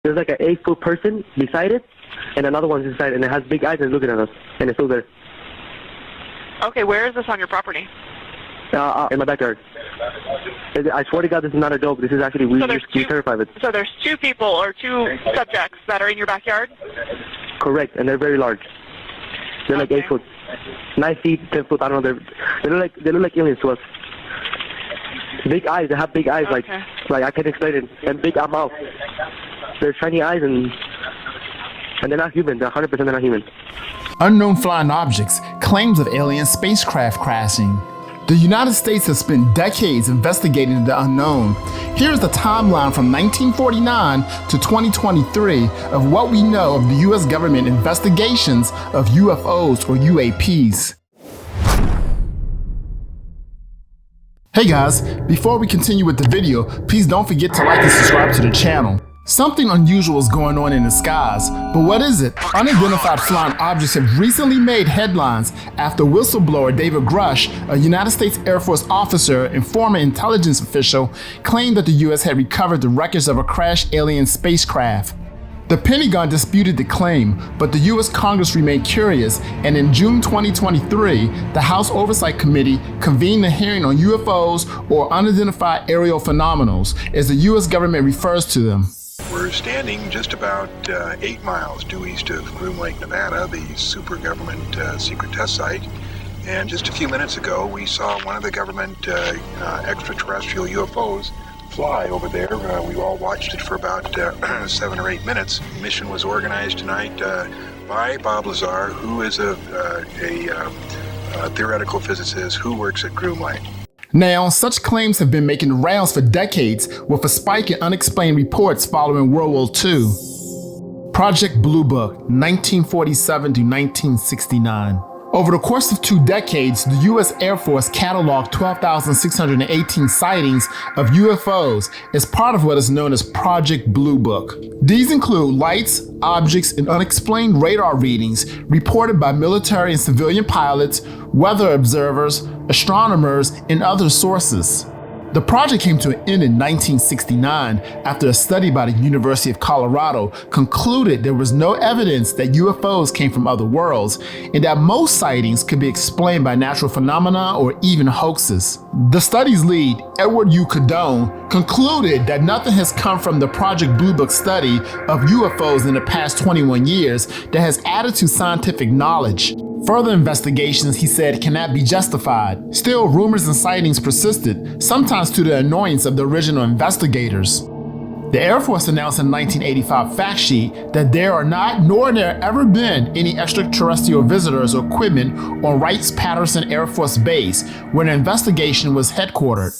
there's like an 8-foot person beside it, and another one's inside, and it has big eyes and looking at us, and it's still there. Okay, where is this on your property? In my backyard. I swear to God, this is not a joke. This is actually, we're terrified of it. So there's 2 people or 2 subjects that are in your backyard? Correct, and they're very large. They're like 8 foot, 9 feet, 10 foot. I don't know. They look like aliens to us. Big eyes. They have big eyes, like I can't explain it. And big mouth. They're shiny eyes, and they're not human. They're 100% they're not human. Unknown flying objects, claims of alien spacecraft crashing. The United States has spent decades investigating the unknown. Here's the timeline from 1949 to 2023 of what we know of the U.S. government investigations of UFOs or UAPs. Hey guys, before we continue with the video, please don't forget to like and subscribe to the channel. Something unusual is going on in the skies, but what is it? Unidentified flying objects have recently made headlines after whistleblower David Grusch, a United States Air Force officer and former intelligence official, claimed that the U.S. had recovered the wreckage of a crashed alien spacecraft. The Pentagon disputed the claim, but the U.S. Congress remained curious, and in June 2023, the House Oversight Committee convened a hearing on UFOs or unidentified aerial phenomena, as the U.S. government refers to them. We're standing just about 8 miles due east of Groom Lake, Nevada, the super government secret test site. And just a few minutes ago, we saw one of the government extraterrestrial UFOs fly over there. We all watched it for about 7 or 8 minutes. The mission was organized tonight by Bob Lazar, who is a theoretical physicist who works at Groom Lake. Now, such claims have been making the rounds for decades, with a spike in unexplained reports following World War II. Project Blue Book, 1947 to 1969. Over the course of 2 decades, the U.S. Air Force cataloged 12,618 sightings of UFOs as part of what is known as Project Blue Book. These include lights, objects, and unexplained radar readings reported by military and civilian pilots, weather observers, astronomers, and other sources. The project came to an end in 1969 after a study by the University of Colorado concluded there was no evidence that UFOs came from other worlds and that most sightings could be explained by natural phenomena or even hoaxes. The study's lead, Edward U. Cadone, concluded that nothing has come from the Project Blue Book study of UFOs in the past 21 years that has added to scientific knowledge. Further investigations, he said, cannot be justified. Still, rumors and sightings persisted, sometimes to the annoyance of the original investigators. The Air Force announced in 1985 fact sheet that there are not, nor there ever been, any extraterrestrial visitors or equipment on Wright-Patterson Air Force Base, where the investigation was headquartered.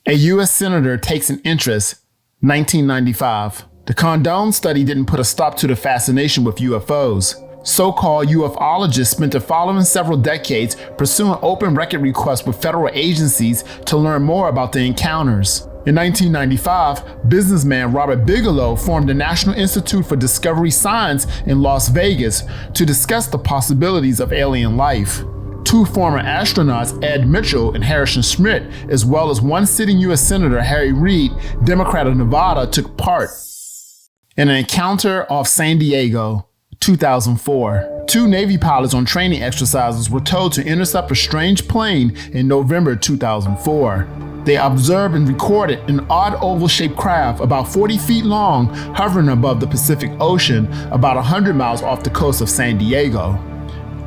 A U.S. Senator takes an interest, 1995. The Condon study didn't put a stop to the fascination with UFOs. So-called ufologists spent the following several decades pursuing open record requests with federal agencies to learn more about the encounters. In 1995, businessman Robert Bigelow formed the National Institute for Discovery Science in Las Vegas to discuss the possibilities of alien life. 2 former astronauts, Ed Mitchell and Harrison Schmitt, as well as 1 sitting U.S. Senator, Harry Reid, Democrat of Nevada, took part in an encounter off San Diego. 2004. 2 Navy pilots on training exercises were told to intercept a strange plane in November 2004. They observed and recorded an odd oval-shaped craft about 40 feet long hovering above the Pacific Ocean about 100 miles off the coast of San Diego.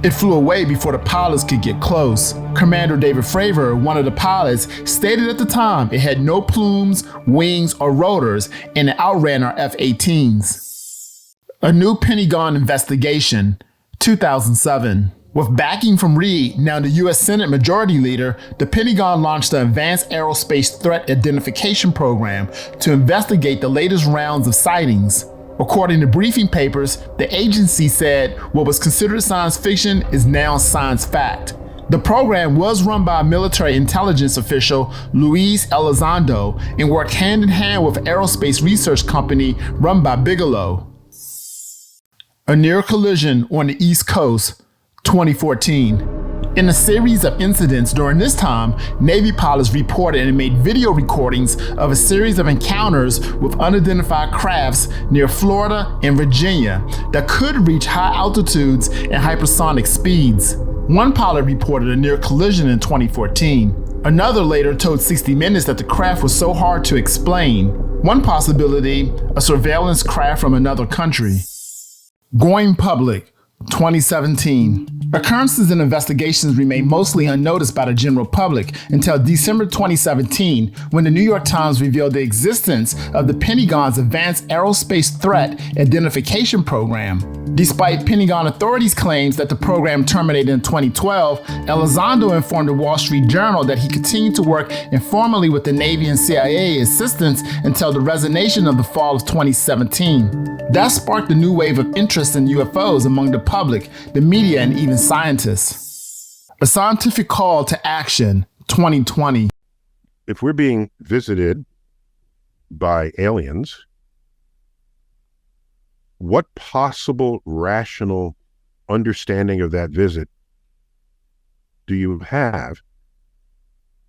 It flew away before the pilots could get close. Commander David Fravor, one of the pilots, stated at the time it had no plumes, wings, or rotors, and it outran our F-18s. A new Pentagon investigation, 2007. With backing from Reid, now the U.S. Senate Majority Leader, the Pentagon launched the Advanced Aerospace Threat Identification Program to investigate the latest rounds of sightings. According to briefing papers, the agency said what was considered science fiction is now science fact. The program was run by a military intelligence official, Luis Elizondo, and worked hand in hand with an aerospace research company run by Bigelow. A near collision on the East Coast, 2014. In a series of incidents during this time, Navy pilots reported and made video recordings of a series of encounters with unidentified crafts near Florida and Virginia that could reach high altitudes and hypersonic speeds. One pilot reported a near collision in 2014. Another later told 60 Minutes that the craft was so hard to explain. One possibility, a surveillance craft from another country. Going public, 2017. Occurrences and investigations remained mostly unnoticed by the general public until December 2017, when the New York Times revealed the existence of the Pentagon's Advanced Aerospace Threat Identification Program. Despite Pentagon authorities' claims that the program terminated in 2012, Elizondo informed the Wall Street Journal that he continued to work informally with the Navy and CIA assistance until the resignation of the fall of 2017. That sparked a new wave of interest in UFOs among the public, the media, and even scientists. A Scientific Call to Action, 2020. If we're being visited by aliens, what possible rational understanding of that visit do you have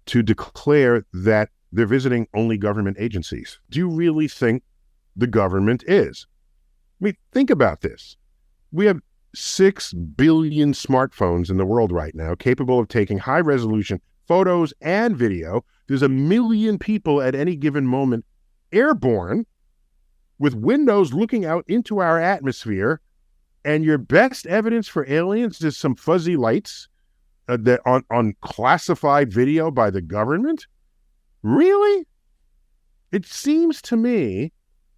to declare that they're visiting only government agencies? Do you really think the government is? I mean, think about this. We have 6 billion smartphones in the world right now capable of taking high-resolution photos and video. There's 1 million people at any given moment airborne with windows looking out into our atmosphere, and your best evidence for aliens is some fuzzy lights that on classified video by the government? Really? It seems to me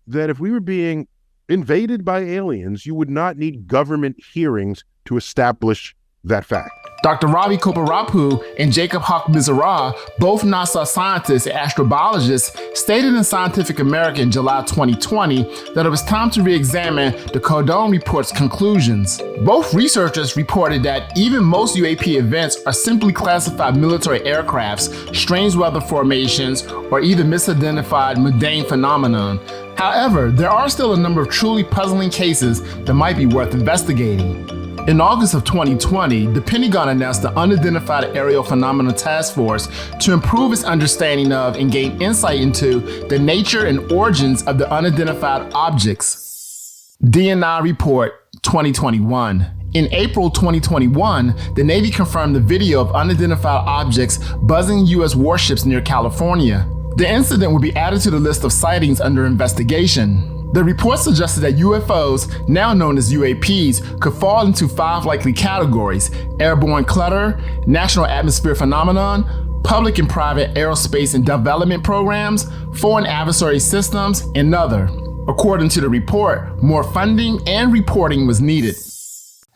that if we were being invaded by aliens, you would not need government hearings to establish that fact. Dr. Ravi Kopparapu and Jacob Haqq-Misra, both NASA scientists and astrobiologists, stated in Scientific American in July 2020 that it was time to re-examine the Codon report's conclusions. Both researchers reported that even most UAP events are simply classified military aircrafts, strange weather formations, or either misidentified mundane phenomenon. However, there are still a number of truly puzzling cases that might be worth investigating. In August of 2020, the Pentagon announced the Unidentified Aerial Phenomena Task Force to improve its understanding of and gain insight into the nature and origins of the unidentified objects. DNI Report 2021. In April 2021, the Navy confirmed the video of unidentified objects buzzing U.S. warships near California. The incident will be added to the list of sightings under investigation. The report suggested that UFOs, now known as UAPs, could fall into 5 likely categories: airborne clutter, national atmosphere phenomenon, public and private aerospace and development programs, foreign adversary systems, and other. According to the report, more funding and reporting was needed.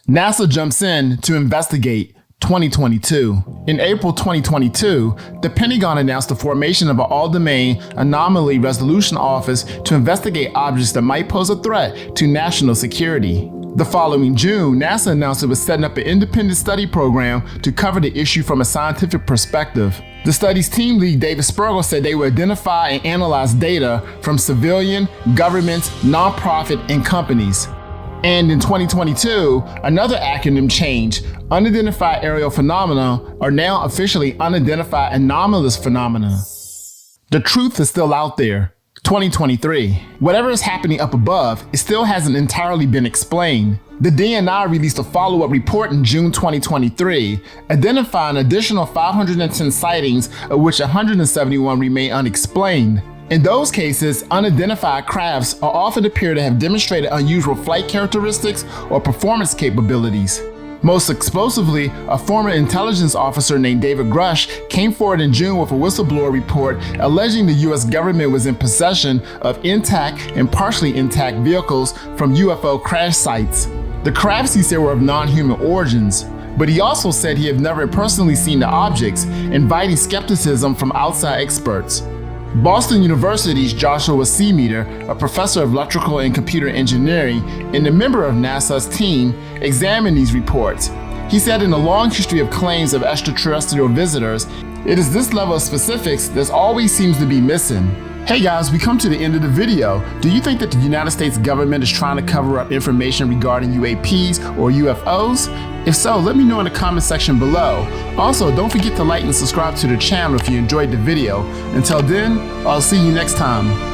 NASA jumps in to investigate. 2022. In April 2022, the Pentagon announced the formation of an all-domain anomaly resolution office to investigate objects that might pose a threat to national security. The following June, NASA announced it was setting up an independent study program to cover the issue from a scientific perspective. The study's team lead, David Grusch, said they would identify and analyze data from civilian, governments, nonprofit, and companies. And in 2022, another acronym change. Unidentified aerial phenomena are now officially unidentified anomalous phenomena. The truth is still out there. 2023. Whatever is happening up above, it still hasn't entirely been explained. The DNI released a follow-up report in June 2023, identifying an additional 510 sightings, of which 171 remain unexplained. In those cases, unidentified crafts are often appear to have demonstrated unusual flight characteristics or performance capabilities. Most explosively, a former intelligence officer named David Grusch came forward in June with a whistleblower report alleging the US government was in possession of intact and partially intact vehicles from UFO crash sites. The crafts, he said, were of non-human origins, but he also said he had never personally seen the objects, inviting skepticism from outside experts. Boston University's Joshua Seameter, a professor of electrical and computer engineering and a member of NASA's team, examined these reports. He said in a long history of claims of extraterrestrial visitors, it is this level of specifics that always seems to be missing. Hey guys, we come to the end of the video. Do you think that the United States government is trying to cover up information regarding UAPs or UFOs? If so, let me know in the comment section below. Also, don't forget to like and subscribe to the channel if you enjoyed the video. Until then, I'll see you next time.